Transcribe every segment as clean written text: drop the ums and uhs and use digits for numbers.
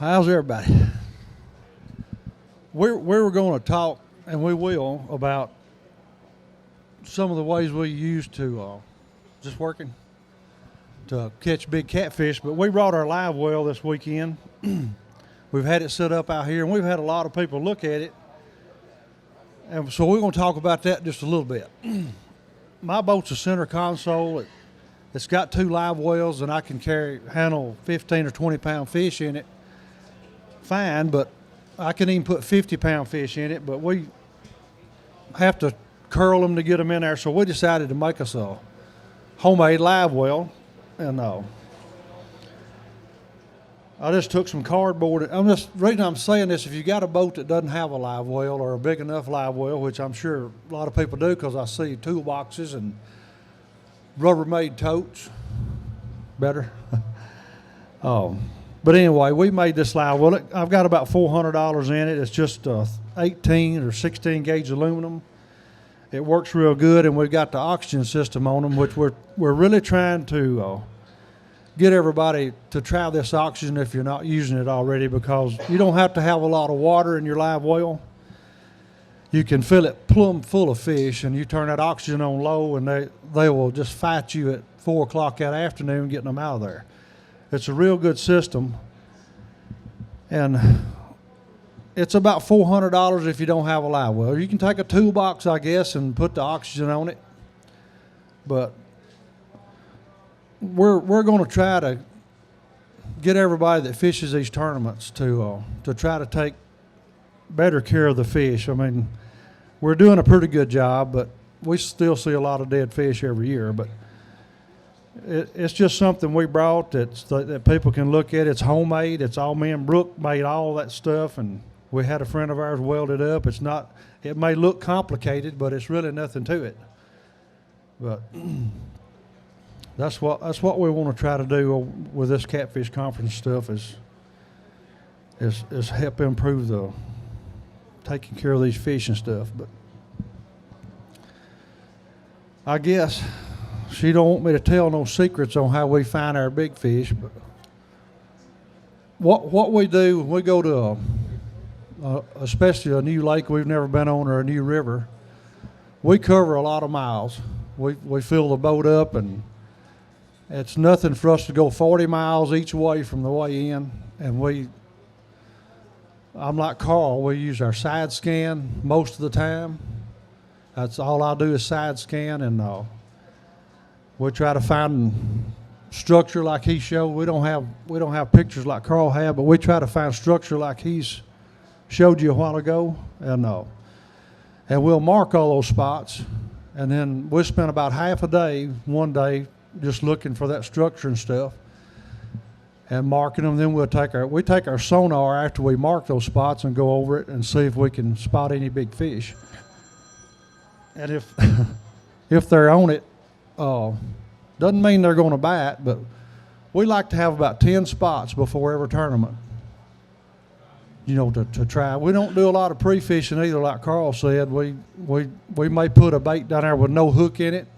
How's everybody? We're going to talk, and we will, about some of the ways we used to just working to catch big catfish. But we brought our live well this weekend. We've had it set up out here, and we've had a lot of people look at it. And so we're going to talk about that just a little bit. My boat's a center console. It's got two live wells, and I can handle 15 or 20 pound fish in it. Fine, but I can even put 50-pound fish in it, but we have to curl them to get them in there. So we decided to make us a homemade live well, and I just took some cardboard. The reason I'm saying this, if you got a boat that doesn't have a live well or a big enough live well, which I'm sure a lot of people do because I see toolboxes and Rubbermaid totes, better. But anyway, we made this live well. I've got about $400 in it. It's just 18 or 16 gauge aluminum. It works real good, and we've got the oxygen system on them, which we're really trying to get everybody to try this oxygen if you're not using it already, because you don't have to have a lot of water in your live well. You can fill it plumb full of fish, and you turn that oxygen on low, and they will just fight you at 4 o'clock that afternoon getting them out of there. It's a real good system, and it's about $400 if you don't have a live well. You can take a toolbox, I guess, and put the oxygen on it, but we're going to try to get everybody that fishes these tournaments to try to take better care of the fish. I mean, we're doing a pretty good job, but we still see a lot of dead fish every year. But it's just something we brought that people can look at. It's homemade. It's all me and Brooke made all that stuff, and we had a friend of ours weld it up. It may look complicated, but it's really nothing to it. But that's what we want to try to do with this catfish conference stuff is help improve the taking care of these fish and stuff. But I guess she don't want me to tell no secrets on how we find our big fish. But what we do when we go to especially a new lake we've never been on or a new river, we cover a lot of miles. We fill the boat up, and it's nothing for us to go 40 miles each way from the way in. And I'm like Carl, we use our side scan most of the time. That's all I do is side scan, and we try to find structure like he showed. We don't have pictures like Carl had, but we try to find structure like he's showed you a while ago, and we'll mark all those spots, and then we spend about half a day one day just looking for that structure and stuff and marking them. Then we take our sonar after we mark those spots and go over it and see if we can spot any big fish. And if they're on it, doesn't mean they're going to bite, but we like to have about 10 spots before every tournament, to try. We don't do a lot of pre-fishing either, like Carl said. We may put a bait down there with no hook in it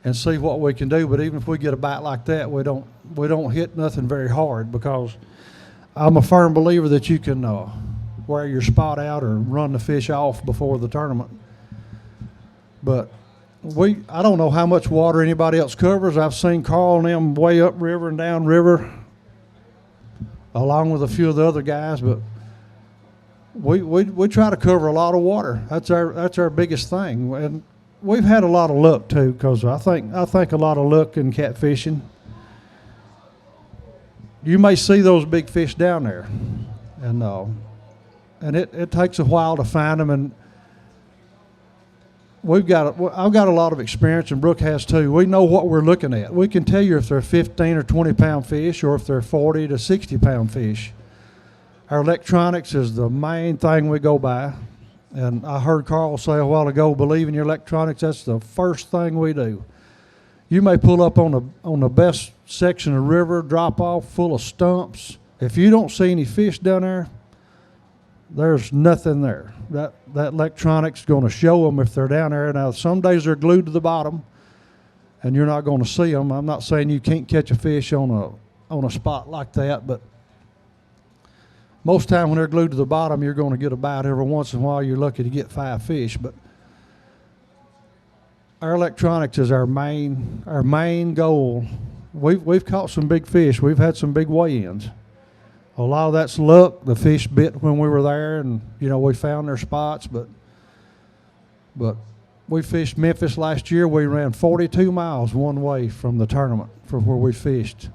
and see what we can do, but even if we get a bite like that, we don't hit nothing very hard, because I'm a firm believer that you can wear your spot out or run the fish off before the tournament. But I don't know how much water anybody else covers. I've seen Carl and them way up river and down river, along with a few of the other guys, but we try to cover a lot of water. That's our biggest thing, and we've had a lot of luck too, because I think a lot of luck in catfishing. You may see those big fish down there, and it takes a while to find them, and I've got a lot of experience, and Brooke has too. We know what we're looking at. We can tell you if they're 15 or 20 pound fish, or if they're 40 to 60 pound fish. Our electronics is the main thing we go by. And I heard Carl say a while ago, believe in your electronics. That's the first thing we do. You may pull up on the best section of river, drop off full of stumps. If you don't see any fish down there, there's nothing there. That electronic's going to show them if they're down there. Now, some days they're glued to the bottom, and you're not going to see them. I'm not saying you can't catch a fish on a spot like that, but Most time when they're glued to the bottom, you're going to get a bite. Every once in a while, you're lucky to get 5 fish. But our electronics is our main goal. We've caught some big fish. We've had some big weigh-ins. A lot of that's luck. The fish bit when we were there, and we found their spots. But we fished Memphis last year. We ran 42 miles one way from the tournament from where we fished,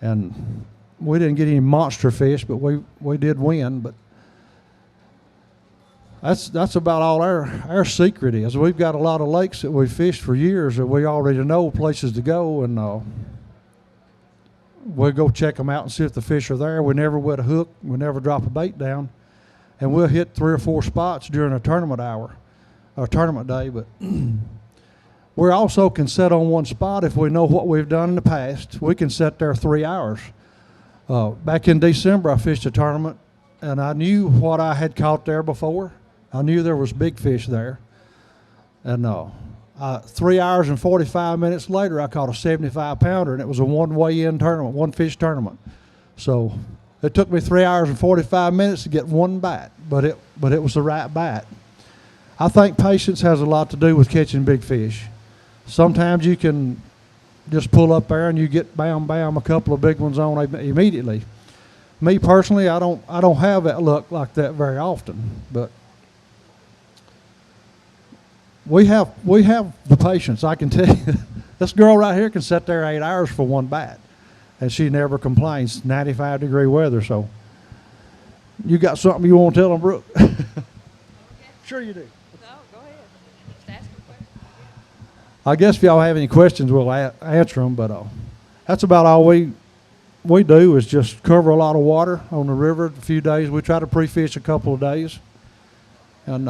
and we didn't get any monster fish, but we did win. But that's about all our secret is. We've got a lot of lakes that we've fished for years that we already know places to go, and we'll go check them out and see if the fish are there. We never wet a hook. We never drop a bait down, and we'll hit 3 or 4 spots during a tournament hour or tournament day. But we also can set on one spot if we know what we've done in the past. We can set there 3 hours. Back in December, I fished a tournament, and I knew what I had caught there before. I knew there was big fish there. And 3 hours and 45 minutes later, I caught a 75-pounder, and it was a one-weigh-in tournament, one-fish tournament. So it took me 3 hours and 45 minutes to get one bite, but it was the right bite. I think patience has a lot to do with catching big fish. Sometimes you can just pull up there and you get bam a couple of big ones on immediately. Me personally, I don't have that luck like that very often, but we have the patience. I can tell you, this girl right here can sit there 8 hours for one bite, and she never complains. 95-degree weather. So you got something you want to tell them, Brooke? Okay. Sure you do. No, go ahead. Just ask a question. I guess if y'all have any questions, we'll answer them. But that's about all we do is just cover a lot of water on the river. A few days we try to pre-fish a couple of days, and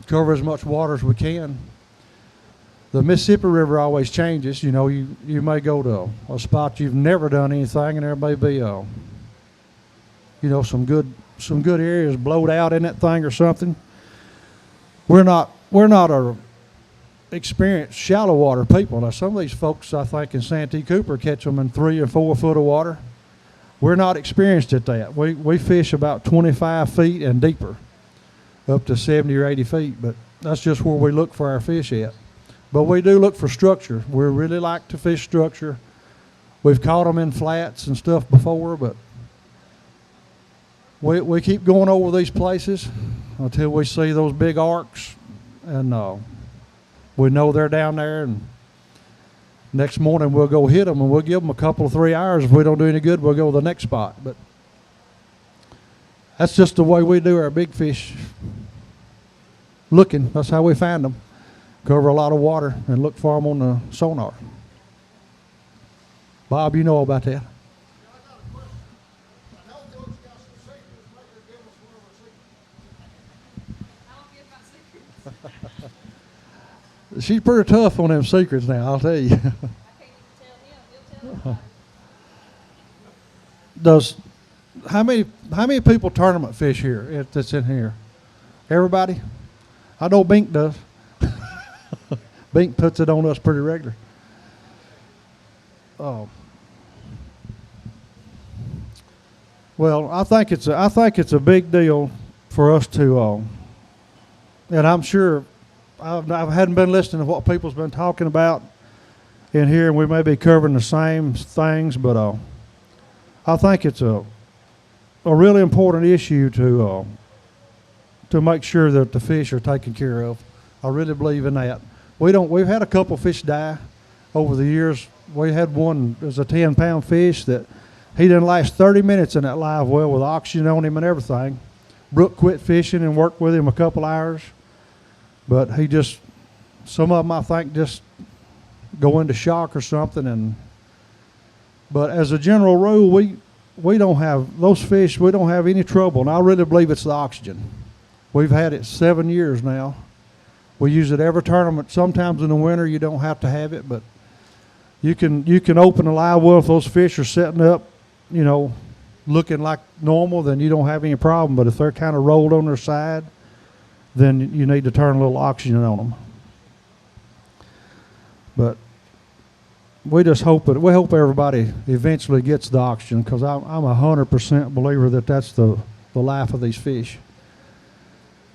cover as much water as we can. The Mississippi River always changes. You may go to a spot you've never done anything, and there may be some good areas blowed out in that thing or something. We're not a experienced shallow water people. Now some of these folks, I think in Santee Cooper, catch them in 3 or 4 foot of water. We're not experienced at that. We fish about 25 feet and deeper, up to 70 or 80 feet, but that's just where we look for our fish at. But we do look for structure. We really like to fish structure. We've caught them in flats and stuff before, but we keep going over these places until we see those big arcs, and we know they're down there, and next morning we'll go hit them, and we'll give them a couple of 3 hours. If we don't do any good, we'll go to the next spot. But that's just the way we do our big fish looking. That's how we find them. Cover a lot of water and look for them on the sonar. Bob, you know about that. She's pretty tough on them secrets now, I'll tell you. I can't even tell him. He'll tell everybody. How many people tournament fish here that's in here? Everybody? I know Bink does. Bink puts it on us pretty regular. Well, I think it's a big deal for us to, and I'm sure I hadn't been listening to what people's been talking about in here, and we may be covering the same things, but I think it's a really important issue to make sure that the fish are taken care of. I really believe in that. We've had a couple fish die over the years. We had one, it was a 10-pound fish that he didn't last 30 minutes in that live well with oxygen on him and everything. Brooke quit fishing and worked with him a couple hours, but some of them I think just go into shock or something. But as a general rule, we don't have those fish. We don't have any trouble, and I really believe it's the oxygen. We've had it 7 years now. We use it every tournament. Sometimes in the winter you don't have to have it, but you can open a live well if those fish are setting up, looking like normal, then you don't have any problem. But if they're kind of rolled on their side, then you need to turn a little oxygen on them. But we just hope it. We hope everybody eventually gets the oxygen, because I'm 100% believer that that's the life of these fish.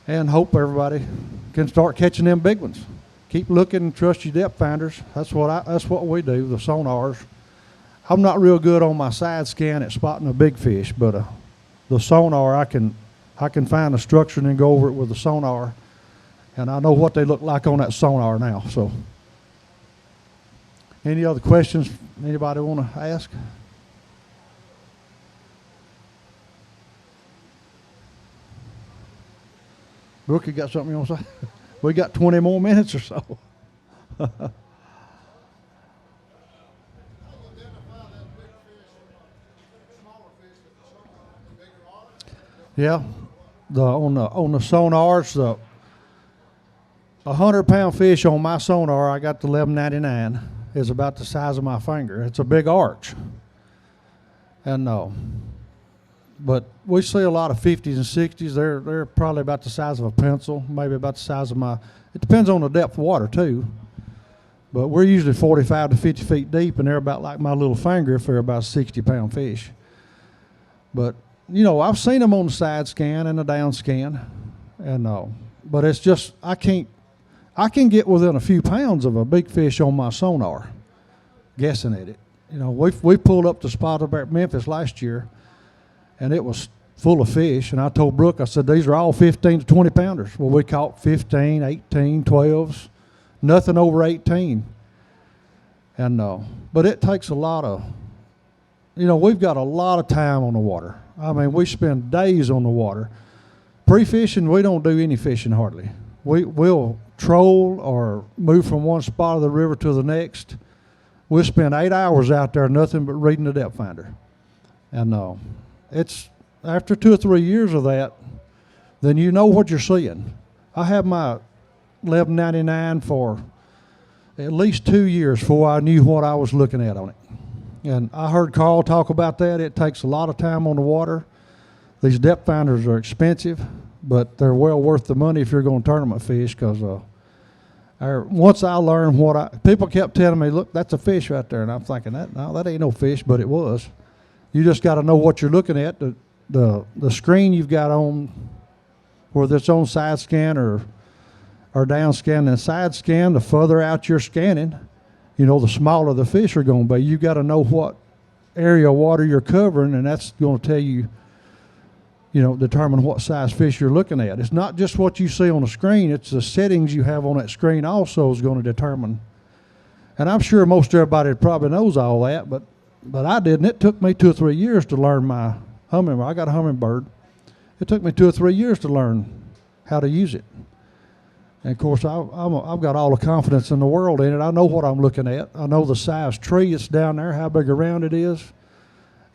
And hope everybody can start catching them big ones. Keep looking and trust your depth finders. That's what we do, the sonars. I'm not real good on my side scan at spotting a big fish, but the sonar, I can find a structure and then go over it with the sonar, and I know what they look like on that sonar now. So, any other questions anybody want to ask? Brooke, you got something you want to say? We got 20 more minutes or so. Yeah, on the sonars, the 100-pound fish on my sonar, I got the 11.99, is about the size of my finger. It's a big arch, and but we see a lot of 50s and 60s. They're probably about the size of a pencil, maybe about the size of my. It depends on the depth of water too. But we're usually 45 to 50 feet deep, and they're about like my little finger if they're about 60-pound fish. But I've seen them on the side scan and the down scan, and but it's just I can get within a few pounds of a big fish on my sonar, guessing at it. We pulled up the spot up at Memphis last year, and it was full of fish. And I told Brooke, I said, these are all 15 to 20 pounders. Well, we caught 15, 18, 12s, nothing over 18. And but it takes a lot of, we've got a lot of time on the water. I mean, we spend days on the water. Pre-fishing, we don't do any fishing hardly. We'll troll or move from one spot of the river to the next. We'll spend 8 hours out there, nothing but reading the depth finder. And it's after 2 or 3 years of that, then you know what you're seeing. I have my 11.99 for at least 2 years before I knew what I was looking at on it. And I heard Carl talk about that. It takes a lot of time on the water. These depth finders are expensive, but they're well worth the money if you're going to tournament fish, because once I learned people kept telling me, look, that's a fish right there. And I'm thinking, that ain't no fish, but it was. You just got to know what you're looking at. The screen you've got on, whether it's on side scan or down scan. And side scan, the further out you're scanning, the smaller the fish are going to be. You got to know what area of water you're covering, and that's going to tell you, determine what size fish you're looking at. It's not just what you see on the screen, it's the settings you have on that screen also is going to determine. And I'm sure most everybody probably knows all that, but I didn't. It took me 2 or 3 years to learn my hummingbird. I got a hummingbird. It took me 2 or 3 years to learn how to use it. And of course, I've got all the confidence in the world in it. I know what I'm looking at. I know the size tree that's down there, how big around it is.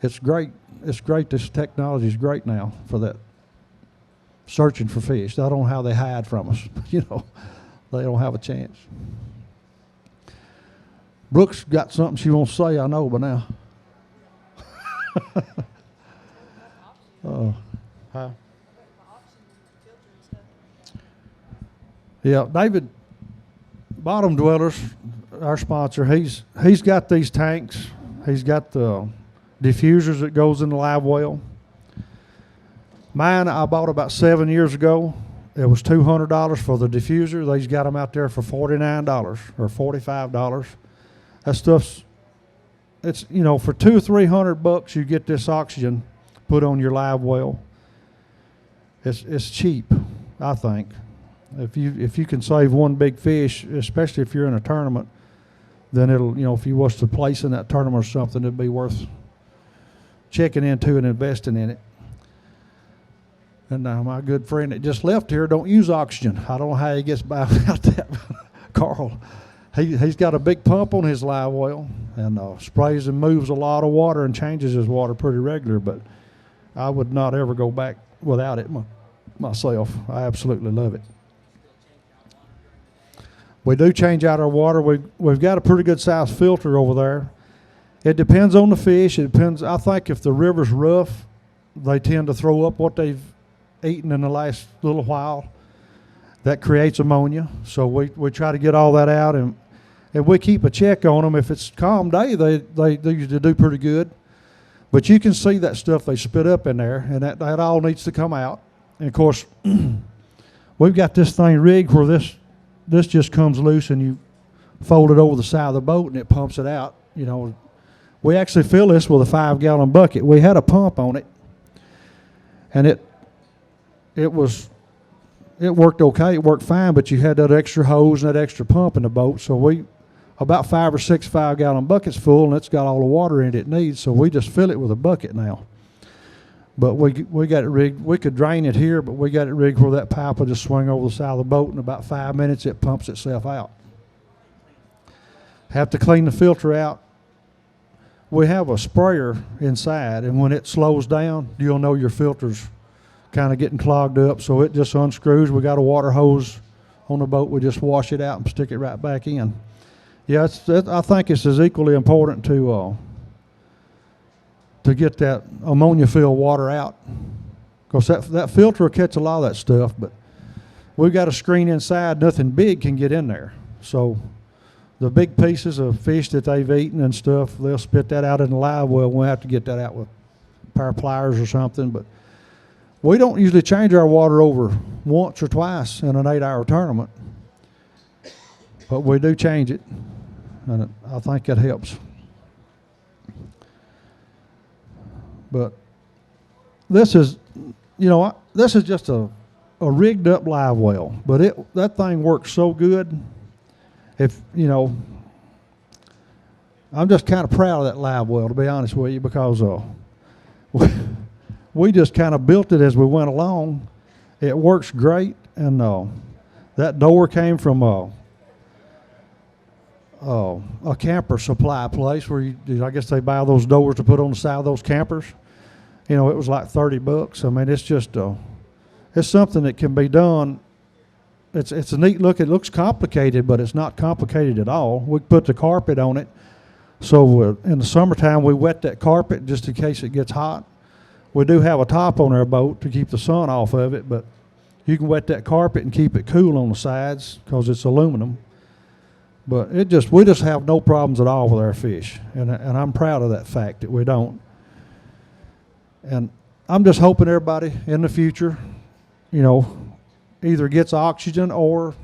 It's great. It's great. This technology is great now for that. Searching for fish. I don't know how they hide from us. They don't have a chance. Brooke's got something she wants to say, I know by now. Huh? Yeah, David, Bottom Dwellers, our sponsor, he's got these tanks. He's got the diffusers that goes in the live well. Mine I bought about 7 years ago. It was $200 for the diffuser. They's got them out there for $49 or $45. That stuff's, it's, for $200 or $300 you get this oxygen put on your live well. It's cheap, I think. If you can save one big fish, especially if you're in a tournament, then it'll, if you was to place in that tournament or something, it'd be worth checking into and investing in it. And my good friend that just left here don't use oxygen. I don't know how he gets by without that. Carl, he's got a big pump on his live well and sprays and moves a lot of water and changes his water pretty regular, but I would not ever go back without it myself. I absolutely love it. We do change out our water. We've got a pretty good size filter over there. It depends on the fish. It depends. I think if the river's rough, they tend to throw up what they've eaten in the last little while. That creates ammonia. So we try to get all that out. And and we keep a check on them. If it's calm day, they usually do pretty good. But you can see that stuff they spit up in there, and that all needs to come out. And of course, we've got this thing rigged where this just comes loose, and you fold it over the side of the boat, and it pumps it out. You know, we actually fill this with a 5-gallon bucket. We had a pump on it, and it worked okay. It worked fine, but you had that extra hose and that extra pump in the boat. So we about 5 or 6 5-gallon buckets full, and it's got all the water in it needs. So we just fill it with a bucket now. But we got it rigged. We could drain it here, but we got it rigged where that pipe will just swing over the side of the boat. In about 5 minutes, it pumps itself out. Have to clean the filter out. We have a sprayer inside, and when it slows down, you'll know your filter's kind of getting clogged up. So it just unscrews. We got a water hose on the boat. We just wash it out and stick it right back in. Yeah, I think it's as equally important to get that ammonia-filled water out, because that filter will catch a lot of that stuff. But we've got a screen inside. Nothing big can get in there. So the big pieces of fish that they've eaten and stuff, they'll spit that out in the live well. We'll have to get that out with a pair of pliers or something. But we don't usually change our water over once or twice in an 8-hour tournament. But we do change it, and I think it helps. But this is, this is just a rigged up live well. But that thing works so good. I'm just kind of proud of that live well, to be honest with you, because we just kind of built it as we went along. It works great, and that door came from a camper supply place where I guess they buy those doors to put on the side of those campers. It was like $30. I mean, it's just it's something that can be done. It's a neat look. It looks complicated, but it's not complicated at all. We put the carpet on it, so in the summertime we wet that carpet just in case it gets hot. We do have a top on our boat to keep the sun off of it, but you can wet that carpet and keep it cool on the sides because it's aluminum. But we just have no problems at all with our fish, and I'm proud of that fact that we don't. And I'm just hoping everybody in the future, either gets oxygen or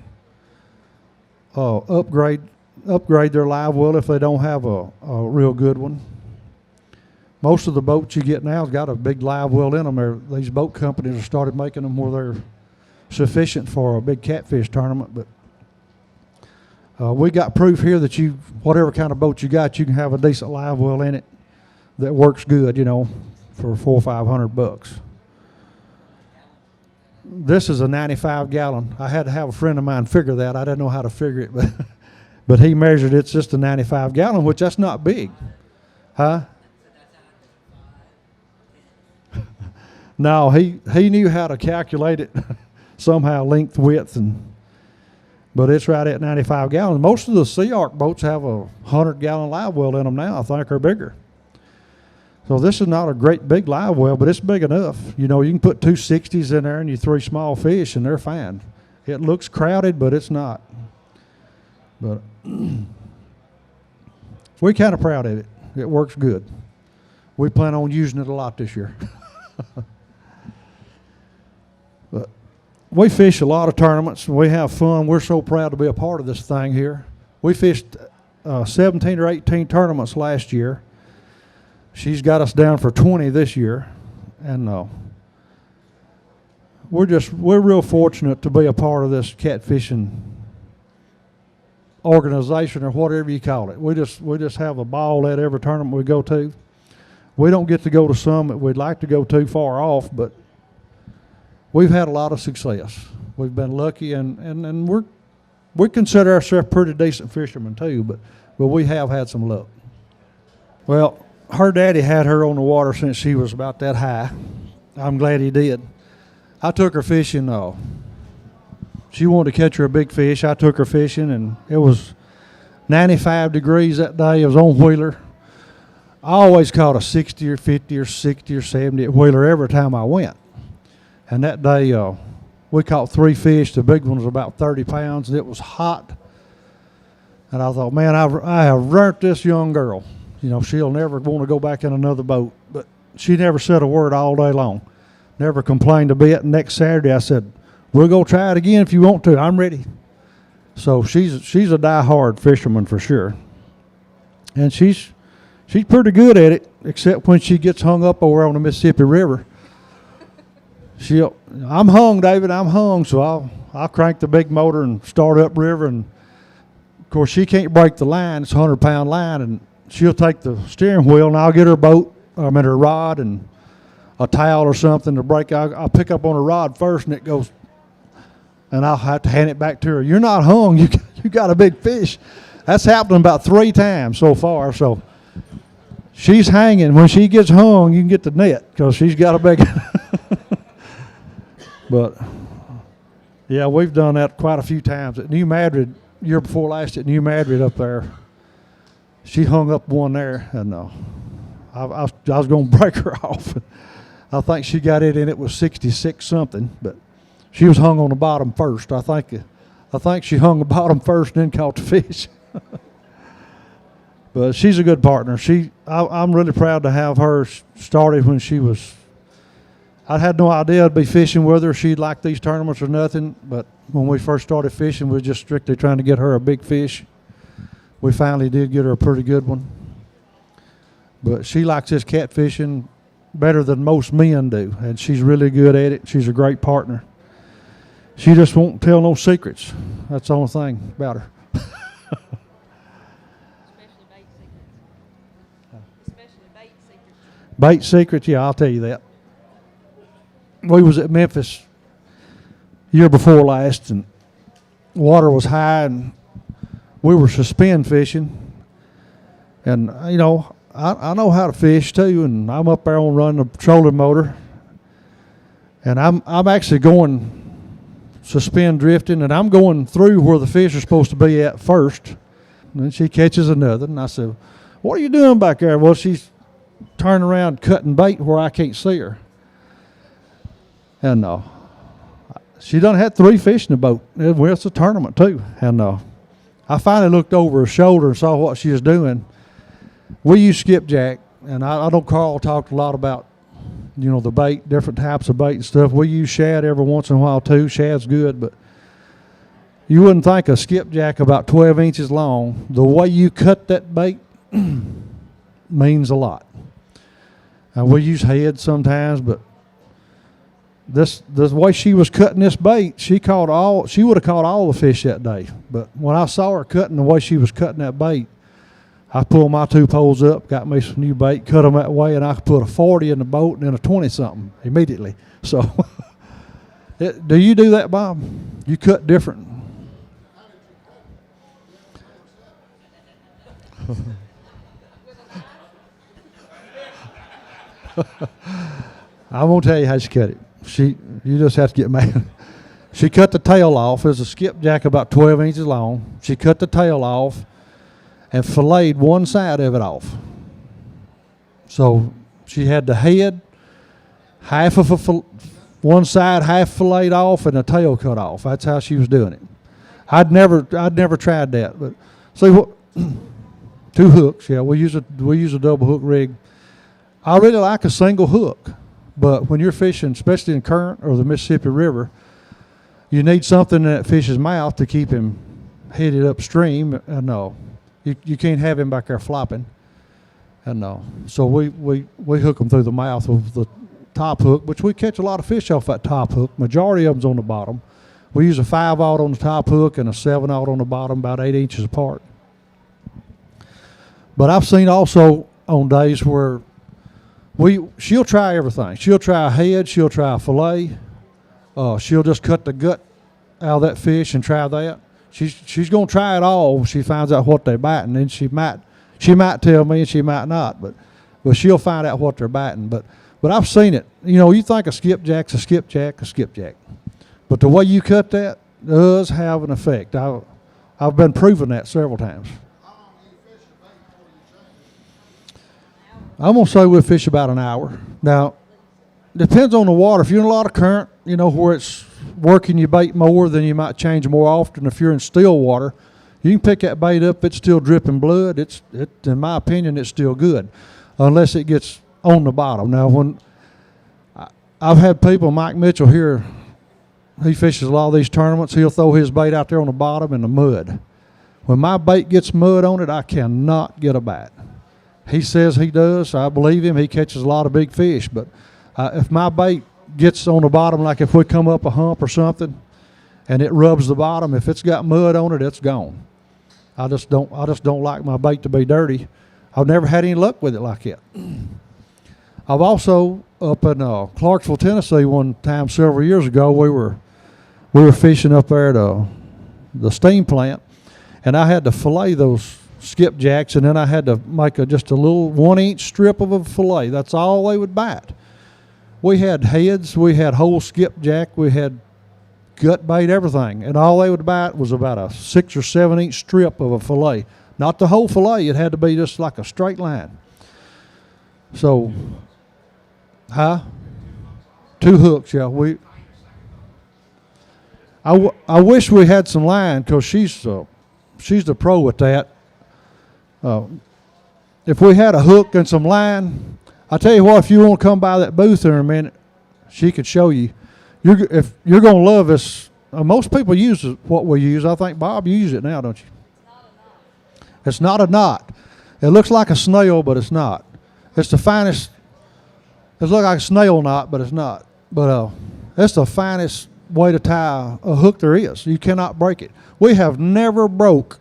upgrade their live well if they don't have a real good one. Most of the boats you get now has got a big live well in them. These boat companies have started making them where they're sufficient for a big catfish tournament. But we got proof here that whatever kind of boat you got, you can have a decent live well in it that works good, for $400 or $500. This is a 95-gallon. I had to have a friend of mine figure that. I didn't know how to figure it, but he measured it's just a 95-gallon, which that's not big. Huh? No, he knew how to calculate it somehow, length, width, but it's right at 95 gallons. Most of the Sea Arc boats have a 100-gallon live well in them now, I think, or bigger. So this is not a great big live well, but it's big enough. You can put 2 60s in there and you 3 small fish, and they're fine. It looks crowded, but it's not. But we're kind of proud of it. It works good. We plan on using it a lot this year. But we fish a lot of tournaments, and we have fun. We're so proud to be a part of this thing here. We fished 17 or 18 tournaments last year. She's got us down for 20 this year, and we're real fortunate to be a part of this catfishing organization, or whatever you call it. We just have a ball at every tournament we go to. We don't get to go to some that we'd like to go to far off, but we've had a lot of success. We've been lucky, and we consider ourselves pretty decent fishermen too, but we have had some luck. Well, her daddy had her on the water since she was about that high. I'm glad he did. I took her fishing. She wanted to catch her a big fish. I took her fishing, and it was 95 degrees that day. It was on Wheeler. I always caught a 60 or 50 or 60 or 70 at Wheeler every time I went. And that day we caught 3 fish. The big one was about 30 pounds, and it was hot. And I thought, man, I have learnt this young girl. You know, she'll never want to go back in another boat. But she never said a word all day long. Never complained a bit. Next Saturday, I said, we'll go try it again if you want to. I'm ready. So she's a die-hard fisherman for sure. And she's pretty good at it, except when she gets hung up over on the Mississippi River. I'm hung, David, I'm hung, so I'll crank the big motor and start up river, and of course she can't break the line. It's a 100-pound line, and she'll take the steering wheel, and I'll get her her rod and a towel or something to break. I'll pick up on her rod first, and it goes, and I'll have to hand it back to her. You're not hung, you got a big fish. That's happened about 3 times so far, so she's hanging. When she gets hung, you can get the net because she's got a big. But yeah, we've done that quite a few times at New Madrid. Year before last at New Madrid up there, she hung up one there, and I was going to break her off. I think she got it, and it was 66 something, but she was hung on the bottom first. I think she hung the bottom first and then caught the fish. But she's a good partner. I'm really proud to have her started when she was. I had no idea I'd be fishing with her. She'd like these tournaments or nothing, but when we first started fishing, we were just strictly trying to get her a big fish. We finally did get her a pretty good one. But she likes this catfishing better than most men do, and she's really good at it. She's a great partner. She just won't tell no secrets. That's the only thing about her. Especially bait secrets. Especially bait secrets. Bait secrets, yeah, I'll tell you that. We was at Memphis year before last, and water was high, and we were suspend fishing. And you know, I know how to fish too, and I'm up there on running a trolling motor, and I'm actually going suspend drifting, and I'm going through where the fish are supposed to be at first. And then she catches another, and I said, "What are you doing back there?" Well, she's turning around cutting bait where I can't see her. And she done had 3 fish in the boat. It's a tournament too. And I finally looked over her shoulder and saw what she was doing. We use skipjack, and I know Carl talked a lot about, you know, the bait, different types of bait and stuff. We use shad every once in a while too. Shad's good, but you wouldn't think a skipjack about 12 inches long, the way you cut that bait means a lot. And we use head sometimes, but the way she was cutting this bait, she would have caught all the fish that day. But when I saw her cutting the way she was cutting that bait, I pulled my 2 poles up, got me some new bait, cut them that way, and I could put a 40 in the boat and then a 20-something immediately. So, do you do that, Bob? You cut different? I won't tell you how she cut it. You just have to get mad. She cut the tail off. There's a skipjack about 12 inches long. She cut the tail off and filleted one side of it off. So she had the head, half of one side half filleted off, and the tail cut off. That's how she was doing it. I'd never tried that, but see what? 2 hooks. Yeah, we use a double hook rig. I really like a single hook. But when you're fishing, especially in Current or the Mississippi River, you need something in that fish's mouth to keep him headed upstream. And you can't have him back there flopping. And so we hook them through the mouth of the top hook, which we catch a lot of fish off that top hook. Majority of them's on the bottom. We use a 5/0 on the top hook and a 7/0 on the bottom, about 8 inches apart. But I've seen also on days where she'll try everything. She'll try a head. She'll try a fillet. She'll just cut the gut out of that fish and try that. She's gonna try it all when she finds out what they're biting. And she might tell me and she might not, but she'll find out what they're biting. But I've seen it. You know, you think a skipjack's a skipjack, but the way you cut that does have an effect. I've been proving that several times. I'm going to say we'll fish about an hour. Now, depends on the water. If you're in a lot of current, you know, where it's working your bait more, then you might change more often. If you're in still water, You can pick that bait up, it's still dripping blood. In my opinion, it's still good, unless it gets on the bottom. Now, when I've had people, Mike Mitchell here, he fishes a lot of these tournaments, he'll throw his bait out there on the bottom in the mud. When my bait gets mud on it, I cannot get a bite. He says he does. I believe him. He catches a lot of big fish. But if my bait gets on the bottom, like if we come up a hump or something, and it rubs the bottom, if it's got mud on it, it's gone. I just don't like my bait to be dirty. I've never had any luck with it like that. I've also up in Clarksville, Tennessee, one time several years ago, we were fishing up there at the steam plant, and I had to fillet those skipjacks, and then I had to make just a little 1-inch strip of a fillet. That's all they would bite. We had heads, we had whole skipjack, we had gut bait, everything, and all they would bite was about a 6 or 7-inch strip of a fillet. Not the whole fillet, it had to be just like a straight line. So, 2 hooks, yeah. I wish we had some line, because she's the pro at that. If we had a hook and some line, I tell you what, if you want to come by that booth in a minute, she could show you. If you're going to love this, most people use what we use. I think, Bob, you use it now, don't you? It's not a knot. It looks like a snail, but it's not. It's the finest. It looks like a snail knot, but it's not. But it's the finest way to tie a hook there is. You cannot break it. We have never broke.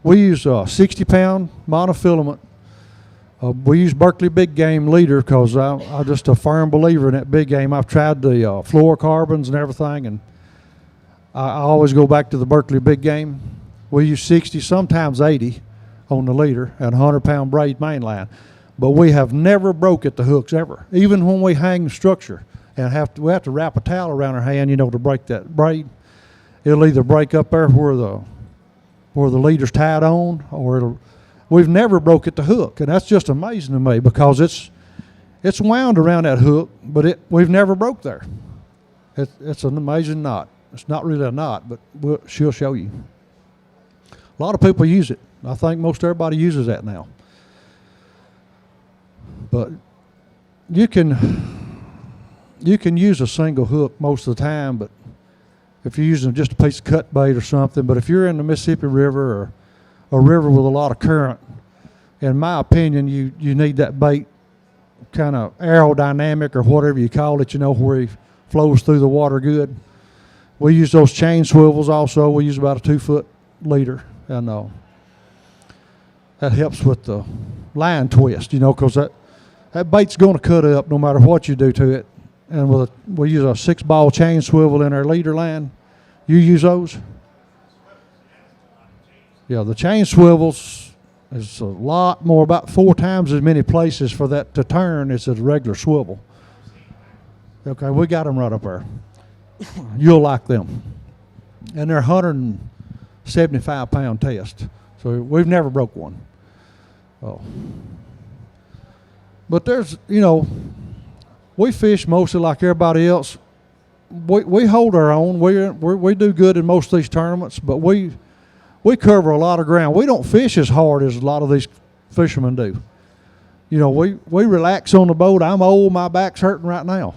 We use a 60-pound monofilament. We use Berkeley Big Game Leader because I'm just a firm believer in that big game. I've tried the fluorocarbons and everything, and I always go back to the Berkeley Big Game. We use 60, sometimes 80 on the leader and 100-pound braid mainline. But we have never broke at the hooks ever, even when we hang the structure and we have to wrap a towel around our hand, to break that braid. It'll either break up there where the leader's tied on, or we've never broke at the hook, and that's just amazing to me because it's wound around that hook, but we've never broke there. It's an amazing knot. It's not really a knot, but she'll show you. A lot of people use it. I think most everybody uses that now. But you can use a single hook most of the time, but if you're using just a piece of cut bait or something, but if you're in the Mississippi River or a river with a lot of current, in my opinion, you need that bait kind of aerodynamic or whatever you call it, where he flows through the water good. We use those chain swivels also. We use about a 2-foot leader, and that helps with the line twist, because that bait's going to cut up no matter what you do to it. And we use a 6-ball chain swivel in our leader line. You use those? Yeah, the chain swivels is a lot more, about 4 times as many places for that to turn as a regular swivel. Okay, we got them right up there. You'll like them. And they're 175-pound test. So we've never broke one. Oh. But there's, we fish mostly like everybody else. We hold our own. We do good in most of these tournaments, but we cover a lot of ground. We don't fish as hard as a lot of these fishermen do. We relax on the boat. I'm old. My back's hurting right now.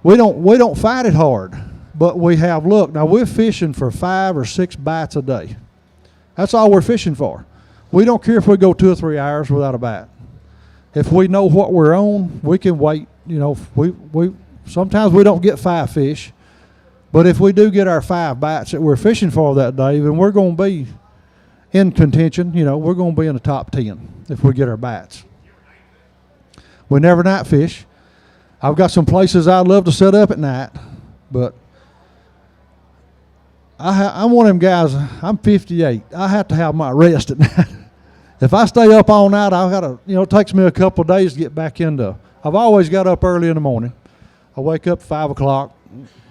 We don't fight it hard, but we have luck. Now we're fishing for 5 or 6 bites a day. That's all we're fishing for. We don't care if we go 2 or 3 hours without a bite. If we know what we're on, we can wait. We sometimes we don't get 5 fish, but if we do get our 5 bites that we're fishing for that day, then we're going to be in contention. We're going to be in the top 10 if we get our bites. We never night fish. I've got some places I'd love to set up at night, but I'm one of them guys. I'm 58. I have to have my rest at night. If I stay up all night, I've got to, it takes me a couple of days to get back into. I've always got up early in the morning. I wake up at 5 o'clock,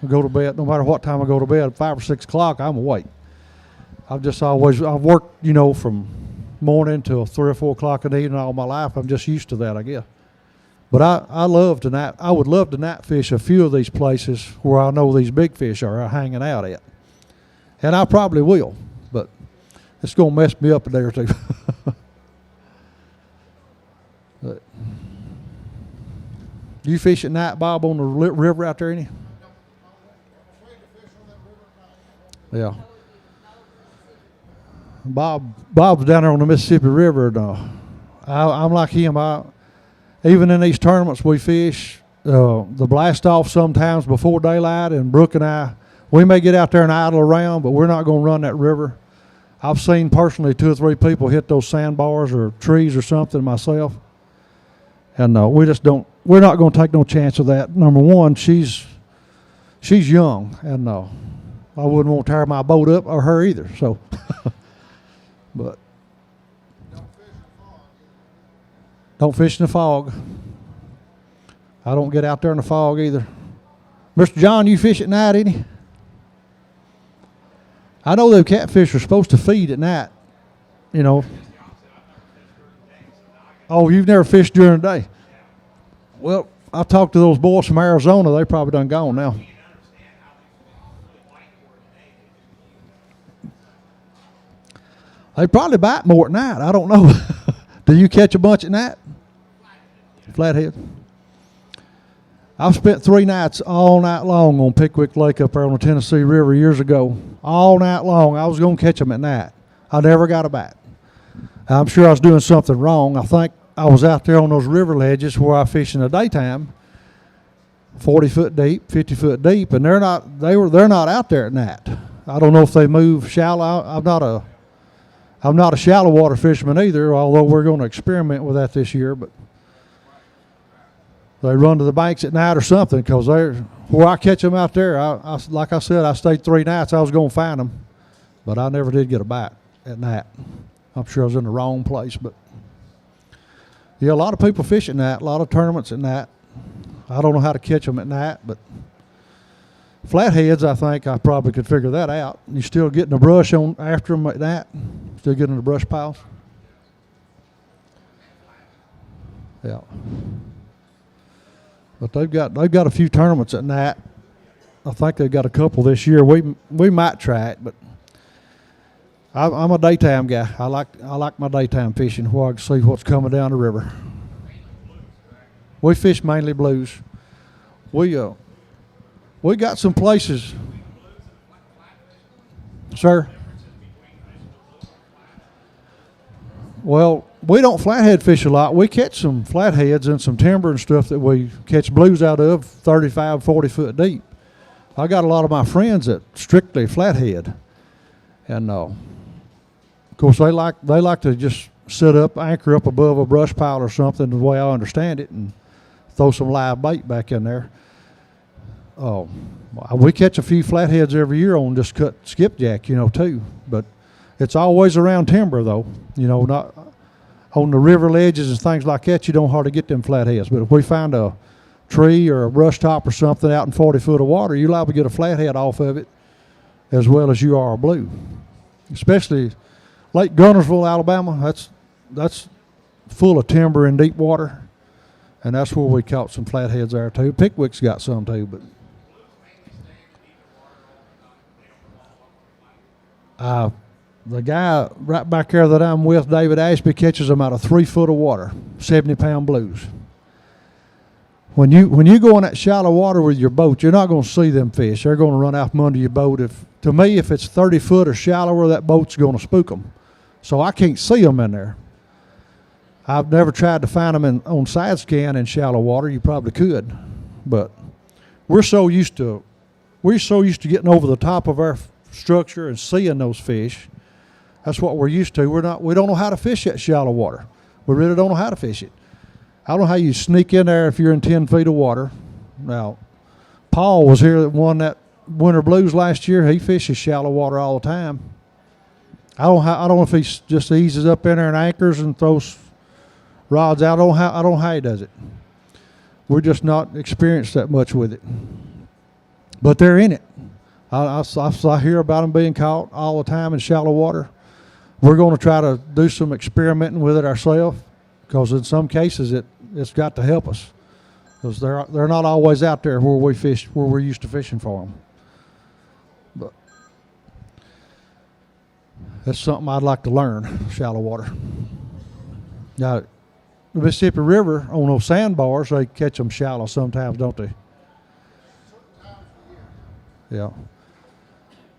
I go to bed. No matter what time I go to bed, at 5 or 6 o'clock, I'm awake. I've worked, from morning till 3 or 4 o'clock in the evening all my life. I'm just used to that, I guess. But I would love to night fish a few of these places where I know these big fish are hanging out at. And I probably will. But It's going to mess me up a day or two. But you fish at night, Bob, on the river out there, any? Yeah. Bob's down there on the Mississippi River, and I'm like him. Even in these tournaments we fish, the blast off sometimes before daylight, and Brooke and I, we may get out there and idle around, but we're not going to run that river. I've seen personally 2 or 3 people hit those sandbars or trees or something myself, and we just don't. We're not going to take no chance of that. Number one, she's young, and I wouldn't want to tear my boat up or her either. So, but don't fish in the fog. I don't get out there in the fog either. Mr. John, you fish at night, any? I know the catfish are supposed to feed at night, you know. Oh, you've never fished during the day? Well, I talked to those boys from Arizona. They probably done gone now. They probably bite more at night. I don't know. Do you catch a bunch at night? Flathead. I've spent 3 nights all night long on Pickwick Lake up there on the Tennessee River years ago. All night long. I was going to catch them at night. I never got a bite. I'm sure I was doing something wrong. I think I was out there on those river ledges where I fish in the daytime, 40 foot deep, 50 foot deep, and they're not out there at night. I don't know if they move shallow. I'm not a shallow water fisherman either, although we're going to experiment with that this year. But they run to the banks at night or something, because where I catch them out there, like I said, I stayed 3 nights. I was going to find them, but I never did get a bite at night. I'm sure I was in the wrong place, but yeah, a lot of people fish at night, a lot of tournaments at night. I don't know how to catch them at night, but flatheads, I think I probably could figure that out. You still getting the brush on after them at night? Still getting the brush piles? Yeah. But they've got a few tournaments at night. I think they've got a couple this year. We might try it, but I'm a daytime guy. I like my daytime fishing where I can see what's coming down the river. We fish mainly blues. We got some places, sir. Well, we don't flathead fish a lot. We catch some flatheads and some timber and stuff that we catch blues out of 35, 40 foot deep. I got a lot of my friends that strictly flathead, and of course they like to just sit up, anchor up above a brush pile or something, the way I understand it, and throw some live bait back in there. We catch a few flatheads every year on just cut skipjack, too. But it's always around timber, though. Not on the river ledges and things like that. You don't hardly get them flatheads. But if we find a tree or a brush top or something out in 40 foot of water, you're liable to get a flathead off of it as well as you are a blue. Especially Lake Gunnersville, Alabama. That's full of timber and deep water. And that's where we caught some flatheads there, too. Pickwick's got some, too, but the guy right back there that I'm with, David Ashby, catches them out of 3 foot of water, 70-pound blues. When you go in that shallow water with your boat, you're not going to see them fish. They're going to run out from under your boat. To me, if it's 30 foot or shallower, that boat's going to spook them. So I can't see them in there. I've never tried to find them on side scan in shallow water. You probably could, but we're so used to getting over the top of our structure and seeing those fish. That's what we're used to. We don't know how to fish that shallow water. We really don't know how to fish it. I don't know how you sneak in there if you're in 10 feet of water. Now, Paul was here that won that Winter Blues last year. He fishes shallow water all the time. I don't know if he just eases up in there and anchors and throws rods out. I don't know how he does it. We're just not experienced that much with it. But they're in it. I hear about them being caught all the time in shallow water. We're going to try to do some experimenting with it ourselves, because in some cases it's got to help us, because they're not always out there where we're used to fishing for them. But That's something I'd like to learn, shallow water. Now, the Mississippi River, on those sandbars, they catch them shallow sometimes, don't they? Yeah.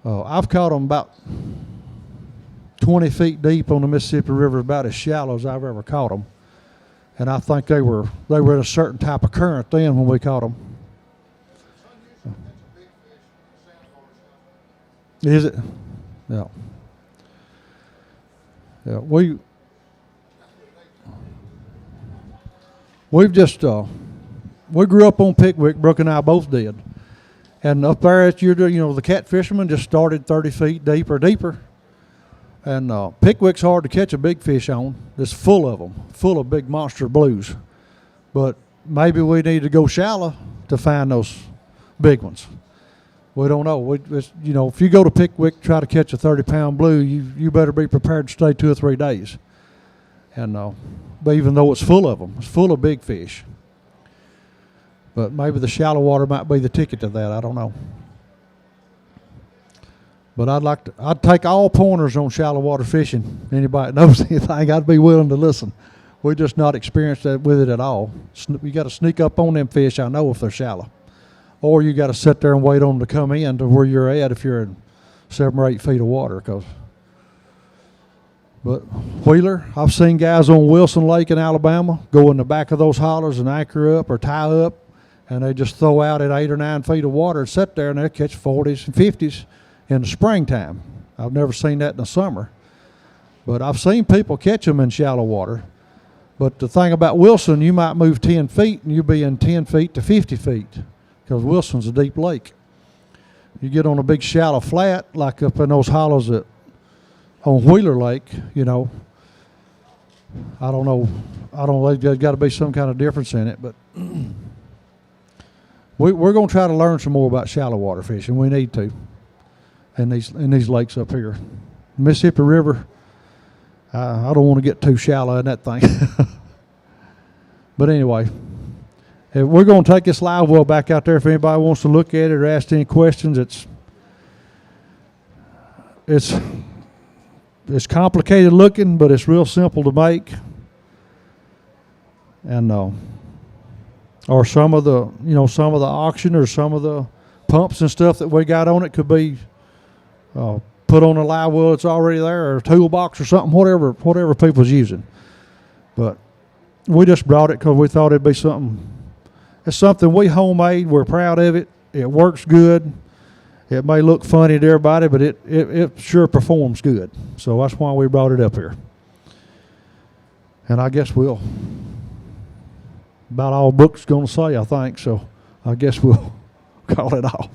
I've caught them about 20 feet deep on the Mississippi River, about as shallow as I've ever caught them. And I think they were in a certain type of current then when we caught them. Is it? Yeah. Yeah. We've just we grew up on Pickwick. Brooke and I both did. And up there at the catfishermen just started 30 feet deeper. And Pickwick's hard to catch a big fish on. It's full of them, full of big monster blues. But maybe we need to go shallow to find those big ones. We don't know. If you go to Pickwick, try to catch a 30-pound blue, you better be prepared to stay 2 or 3 days. And but even though it's full of them, it's full of big fish. But maybe the shallow water might be the ticket to that. I don't know. But I'd take all pointers on shallow water fishing. Anybody that knows anything, I'd be willing to listen. We're just not experienced with it at all. You got to sneak up on them fish, I know, if they're shallow. Or you got to sit there and wait on them to come in to where you're at if you're in 7 or 8 feet of water. But Wheeler, I've seen guys on Wilson Lake in Alabama go in the back of those hollers and anchor up or tie up, and they just throw out at 8 or 9 feet of water and sit there and they'll catch 40s and 50s in the springtime. I've never seen that in the summer. But I've seen people catch them in shallow water. But the thing about Wilson, you might move 10 feet and you'll be in 10 feet to 50 feet because Wilson's a deep lake. You get on a big shallow flat, like up in those hollows on Wheeler Lake, I don't know, there's got to be some kind of difference in it, but we're going to try to learn some more about shallow water fishing. We need to. In these lakes up here. Mississippi River, I don't want to get too shallow in that thing. But anyway, we're going to take this live well back out there if anybody wants to look at it or ask any questions. It's complicated looking, but it's real simple to make. And or some of the auction or some of the pumps and stuff that we got on it could be put on a live well that's already there, or a toolbox or something, whatever people's using. But we just brought it because we thought it'd be something. It's something we homemade. We're proud of it. It works good. It may look funny to everybody, but it sure performs good. So that's why we brought it up here. And I guess we'll about all Brooke's going to say, I think. So I guess we'll call it off.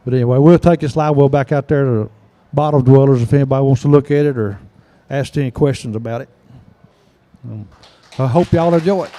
But anyway, we'll take this live well back out there to bottom dwellers if anybody wants to look at it or ask any questions about it. I hope y'all enjoy it.